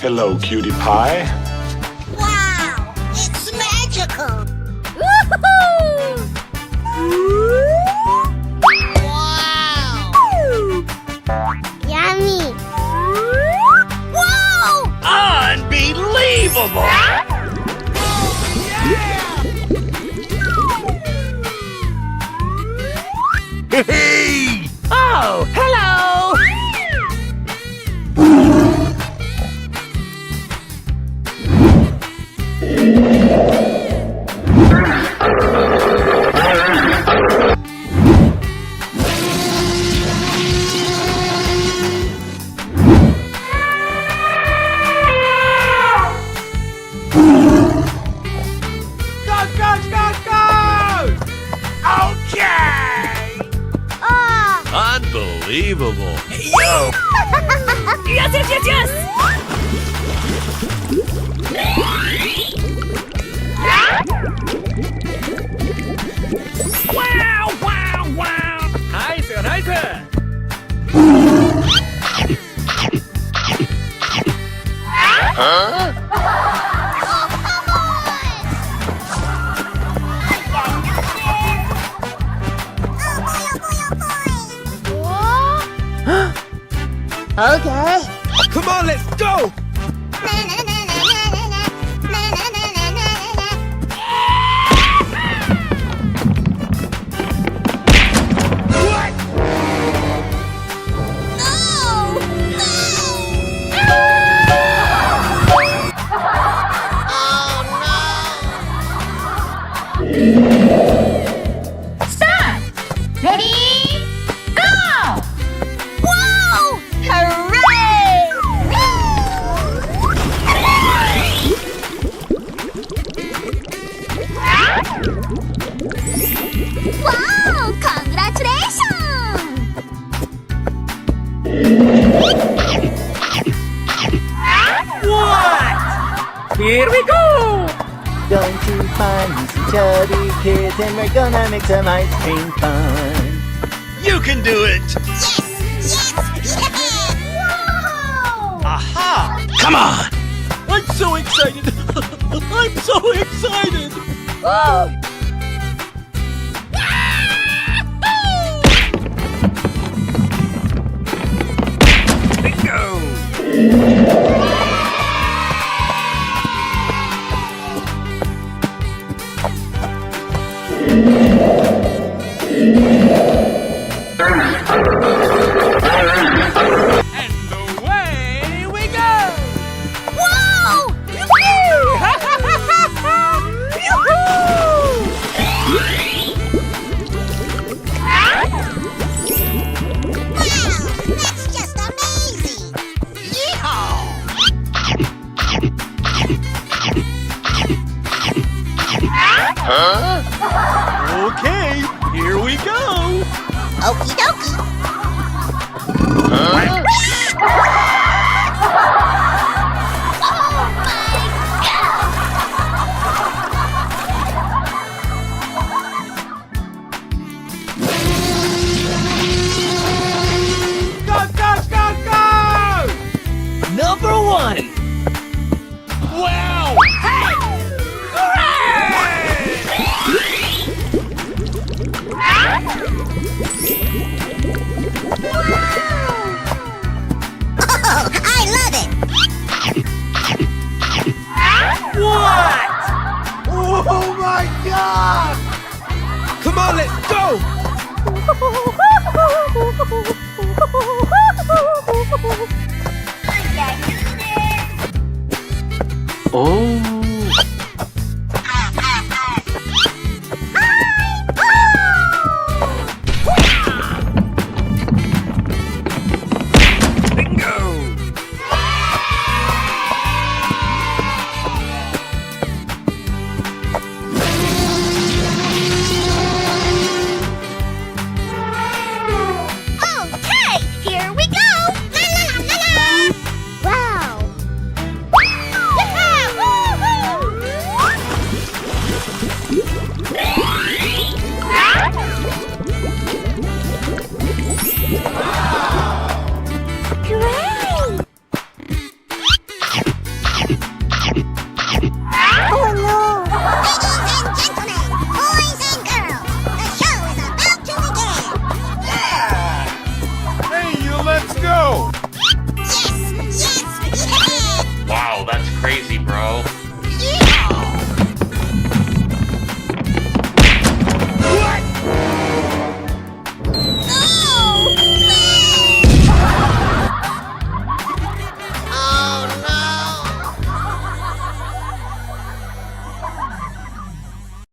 Hello, cutie pie. Wow! It's magical! Wow! Yummy! Wow! Unbelievable! Hey! Oh, hello! Go! Okay! Unbelievable! Yo! Yes! Wow! Nice! Huh? Okay. Come on, let's go! What? Start! Ready? Go! Whoa! Hooray! Wow! Congratulations! What? Here we go! Going to find some chubby kids and we're gonna make some ice cream fun. You can do it! Yes! Wow! Aha! Come on! I'm so excited! I'm so excited! Bingo! And away we go! Whoa! Wow! That's just amazing! Huh? Okay, here we go! Okie dokie! Huh? Go! Number one! Wow! Hey! Oh, I love it! What? Oh my God! Come on, let's go! Oh